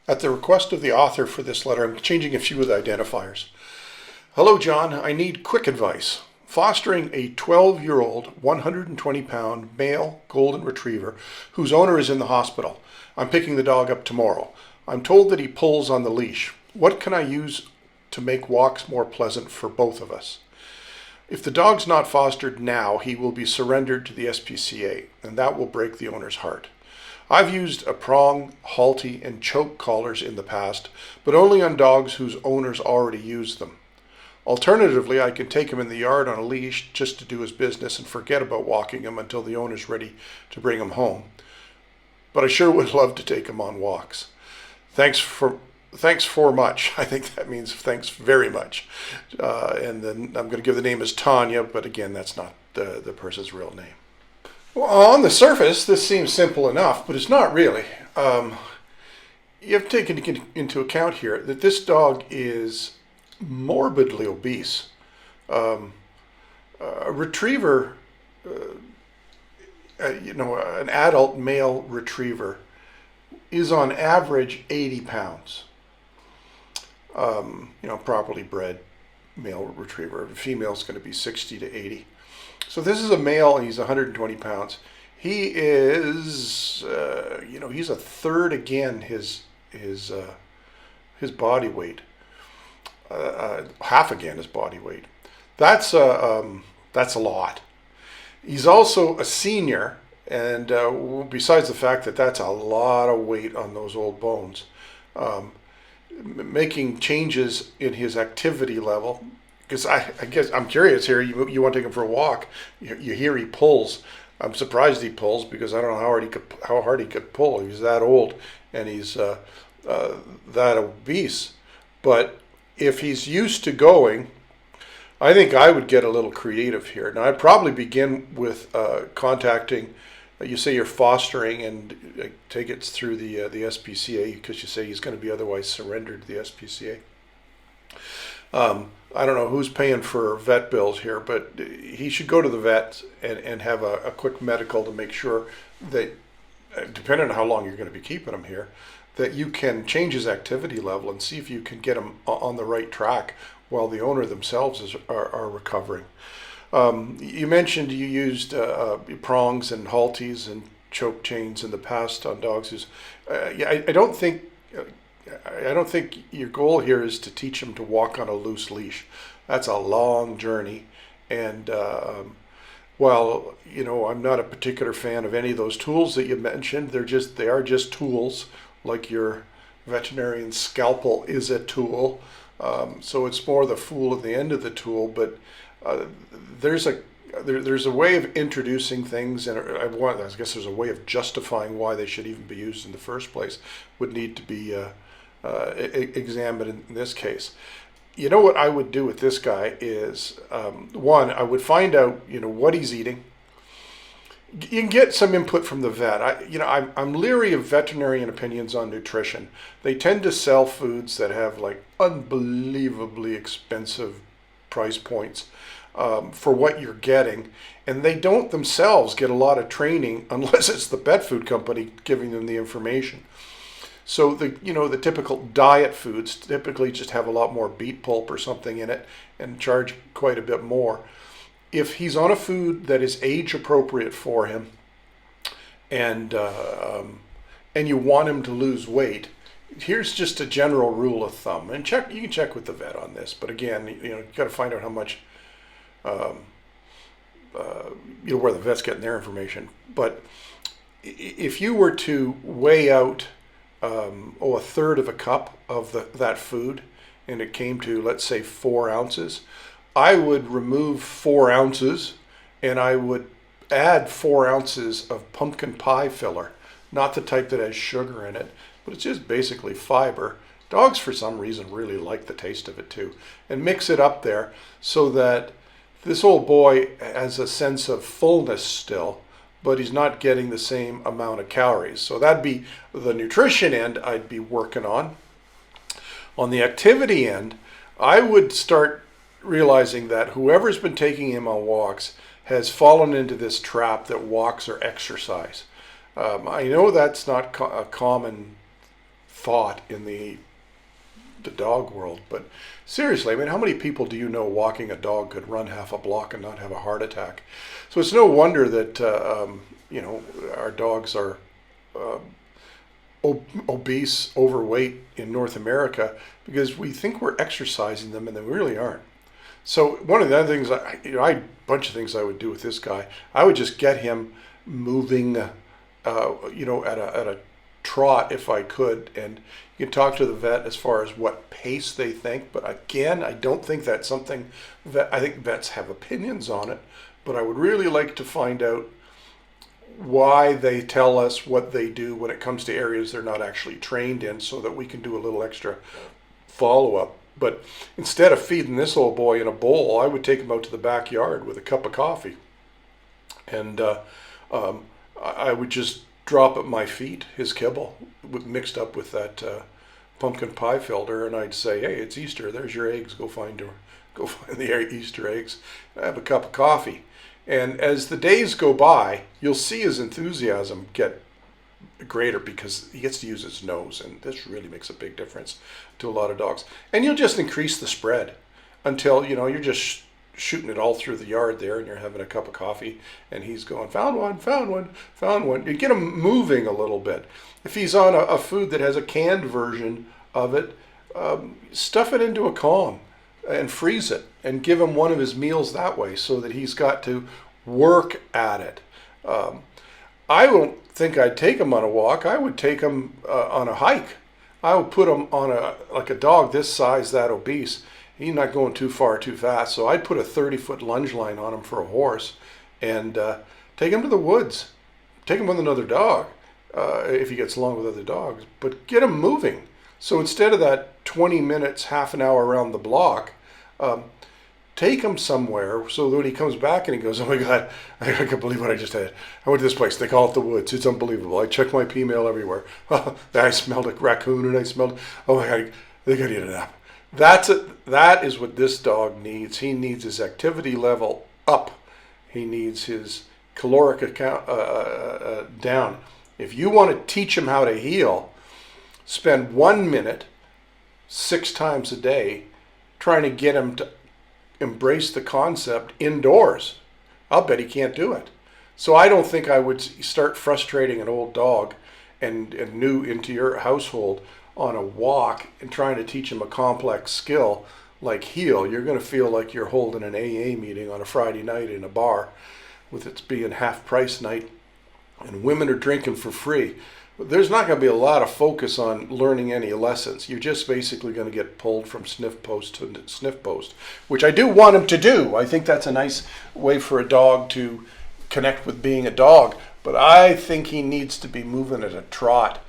At the request of the author for this letter, I'm changing a few of the identifiers. Hello, John. I need quick advice. Fostering a 12-year-old, 120-pound male golden retriever whose owner is in the hospital. I'm picking the dog up tomorrow. I'm told that he pulls on the leash. What can I use to make walks more pleasant for both of us? If the dog's not fostered now, he will be surrendered to the SPCA, and that will break the owner's heart. I've used a prong, halty, and choke collars in the past, but only on dogs whose owners already use them. Alternatively, I can take him in the yard on a leash just to do his business and forget about walking him until the owner's ready to bring him home. But I sure would love to take him on walks. Thanks for much. I think that means thanks very much. And then I'm going to give the name as Tanya, but again, that's not the person's real name. Well, on the surface, this seems simple enough, but it's not really. You have to take into account here that this dog is morbidly obese. A retriever, an adult male retriever is on average 80 pounds. Properly bred male retriever. A female is going to be 60 to 80. So this is a male, and he's 120 pounds. He is, he's a third again his body weight, half again his body weight. That's a lot. He's also a senior, and besides the fact that that's a lot of weight on those old bones, making changes in his activity level. Because I guess I'm curious here. You want to take him for a walk. You hear he pulls. I'm surprised he pulls because I don't know how hard he could pull. He's that old and he's that obese. But if he's used to going, I think I would get a little creative here. Now I'd probably begin with contacting. You say you're fostering and take it through the SPCA because you say he's going to be otherwise surrendered to the SPCA. I don't know who's paying for vet bills here, but he should go to the vet and have a quick medical to make sure that, depending on how long you're going to be keeping him here, that you can change his activity level and see if you can get him on the right track while the owner themselves are recovering. You mentioned you used prongs and halties and choke chains in the past on dogs. I don't think your goal here is to teach him to walk on a loose leash. That's a long journey, and while I'm not a particular fan of any of those tools that you mentioned, they are just tools, like your veterinarian scalpel is a tool. So it's more the fool at the end of the tool, but there's a way of introducing things, and I guess there's a way of justifying why they should even be used in the first place. Would need to be examined in this case. You know what I would do with this guy is, one, I would find out what he's eating. You can get some input from the vet. I'm leery of veterinarian opinions on nutrition. They tend to sell foods that have like unbelievably expensive price points for what you're getting, and they don't themselves get a lot of training unless it's the pet food company giving them the information. So the typical diet foods typically just have a lot more beet pulp or something in it and charge quite a bit more. If he's on a food that is age appropriate for him, and you want him to lose weight, here's just a general rule of thumb. And you can check with the vet on this, but again, you've got to find out how much where the vet's getting their information. But if you were to weigh out a third of a cup of that food, and it came to, let's say, 4 ounces, I would remove 4 ounces, and I would add 4 ounces of pumpkin pie filler, not the type that has sugar in it, but it's just basically fiber. Dogs, for some reason, really like the taste of it too, and mix it up there so that this old boy has a sense of fullness still, but he's not getting the same amount of calories. So that'd be the nutrition end I'd be working on. On the activity end, I would start realizing that whoever's been taking him on walks has fallen into this trap that walks are exercise. I know that's not a common thought in the dog world. But seriously, I mean, how many people do you know walking a dog could run half a block and not have a heart attack? So it's no wonder that our dogs are obese, overweight in North America, because we think we're exercising them and they really aren't. So one of the other things, a bunch of things I would do with this guy. I would just get him moving, at a trot if I could, and you can talk to the vet as far as what pace they think. But again, I don't think that's something that I think vets have opinions on it. But I would really like to find out why they tell us what they do when it comes to areas they're not actually trained in, so that we can do a little extra follow-up. But instead of feeding this old boy in a bowl, I would take him out to the backyard with a cup of coffee. And I would just drop at my feet his kibble mixed up with that pumpkin pie filter, and I'd say, hey, it's Easter, there's your eggs, go find the Easter eggs, have a cup of coffee. And as the days go by, you'll see his enthusiasm get greater, because he gets to use his nose, and this really makes a big difference to a lot of dogs. And you'll just increase the spread until you're just shooting it all through the yard there, and you're having a cup of coffee and he's going, found one, found one, found one. You get him moving a little bit. If he's on a food that has a canned version of it, stuff it into a Kong and freeze it and give him one of his meals that way, so that he's got to work at it. I don't think I'd take him on a walk. I would take him on a hike. I would put him on a dog this size, that obese. He's not going too far too fast. So I'd put a 30-foot lunge line on him for a horse and take him to the woods. Take him with another dog if he gets along with other dogs. But get him moving. So instead of that 20 minutes, half an hour around the block, take him somewhere so that when he comes back and he goes, oh my God, I can't believe what I just had. I went to this place. They call it the woods. It's unbelievable. I check my P-mail everywhere. I smelled a raccoon and I smelled, oh my God, they got to eat a nap. That's it. That is what this dog needs. He needs his activity level up. He needs his caloric account down. If you want to teach him how to heel, spend 1 minute 6 times a day trying to get him to embrace the concept indoors. I'll bet he can't do it. So I don't think I would start frustrating an old dog and new into your household on a walk and trying to teach him a complex skill like heel. You're going to feel like you're holding an AA meeting on a Friday night in a bar, with it being half price night and women are drinking for free. There's not going to be a lot of focus on learning any lessons. You're just basically going to get pulled from sniff post to sniff post, which I do want him to do. I think that's a nice way for a dog to connect with being a dog. But I think he needs to be moving at a trot,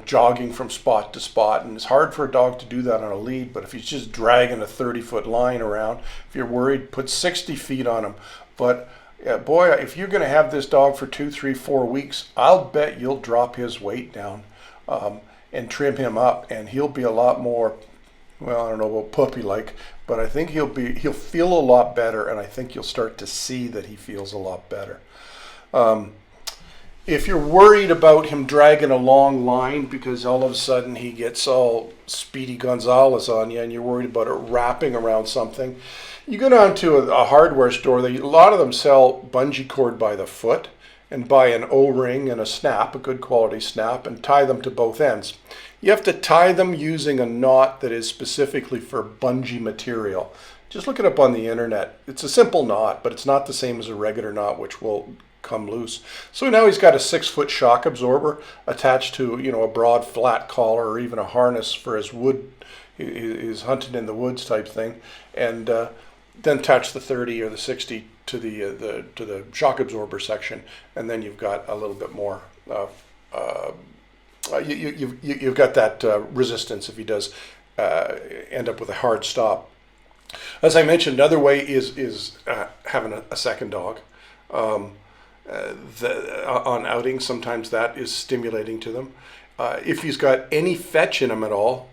jogging from spot to spot. And it's hard for a dog to do that on a lead. But if he's just dragging a 30-foot line around, if you're worried, put 60 feet on him. But yeah, boy, if you're going to have this dog for 2, 3, 4 weeks, I'll bet you'll drop his weight down and trim him up, and he'll be a lot more, well, I don't know about puppy-like, but I think he'll feel a lot better, and I think you'll start to see that he feels a lot better. If you're worried about him dragging a long line because all of a sudden he gets all Speedy Gonzalez on you and you're worried about it wrapping around something, you go down to a hardware store. A lot of them sell bungee cord by the foot, and buy an O-ring and a snap, a good quality snap, and tie them to both ends. You have to tie them using a knot that is specifically for bungee material. Just look it up on the internet. It's a simple knot, but it's not the same as a regular knot, which will come loose. So now he's got a 6-foot shock absorber attached to a broad flat collar, or even a harness for his wood, his hunting in the woods type thing, and then attach the 30 or the 60 to the shock absorber section, and then you've got a little bit more. You've got that resistance if he does end up with a hard stop. As I mentioned, another way is having a second dog. On outings, sometimes that is stimulating to them. If he's got any fetch in him at all,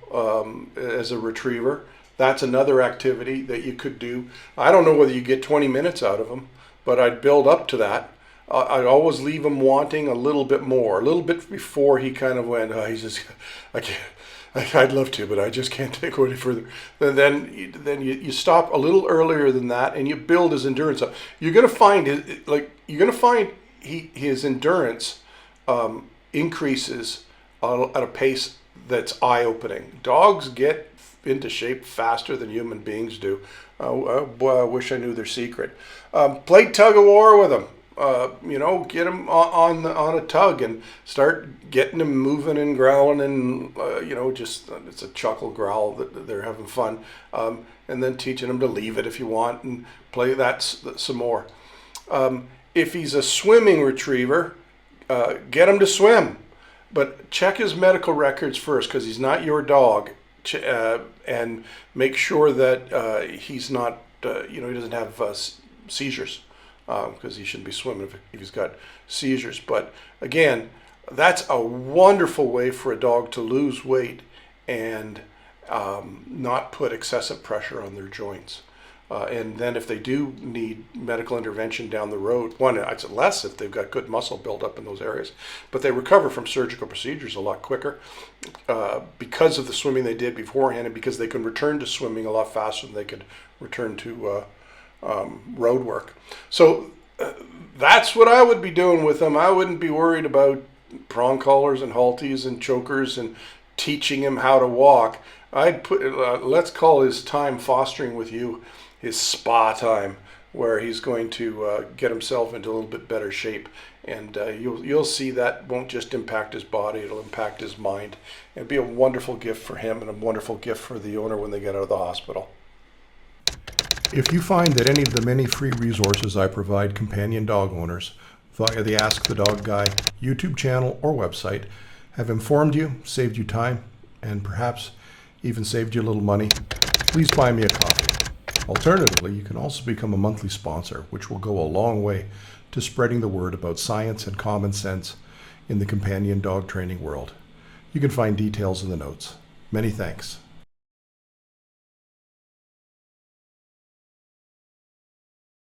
as a retriever, that's another activity that you could do. I don't know whether you get 20 minutes out of him, but I'd build up to that. I'd always leave him wanting a little bit more, a little bit before he kind of went, oh, he's just, I can't. I'd love to, but I just can't take it any further. Then you stop a little earlier than that, and you build his endurance up. You're gonna find his endurance increases at a pace that's eye-opening. Dogs get into shape faster than human beings do. Boy, I wish I knew their secret. Play tug of war with them. Get him on a tug and start getting him moving and growling and, it's a chuckle growl that they're having fun. And then teaching him to leave it if you want and play that some more. If he's a swimming retriever, get him to swim. But check his medical records first because he's not your dog. And make sure that he's not, he doesn't have seizures. Because he shouldn't be swimming if he's got seizures. But again, that's a wonderful way for a dog to lose weight and not put excessive pressure on their joints. And then if they do need medical intervention down the road, it's less if they've got good muscle buildup in those areas, but they recover from surgical procedures a lot quicker because of the swimming they did beforehand, and because they can return to swimming a lot faster than they could return to road work. So that's what I would be doing with them. I wouldn't be worried about prong collars and halties and chokers and teaching him how to walk. I'd put, let's call his time fostering with you his spa time, where he's going to get himself into a little bit better shape. And you'll see that won't just impact his body, it'll impact his mind. It'll be a wonderful gift for him and a wonderful gift for the owner when they get out of the hospital. If you find that any of the many free resources I provide companion dog owners via the Ask the Dog Guy YouTube channel or website have informed you, saved you time, and perhaps even saved you a little money, please buy me a coffee. Alternatively, you can also become a monthly sponsor, which will go a long way to spreading the word about science and common sense in the companion dog training world. You can find details in the notes. Many thanks.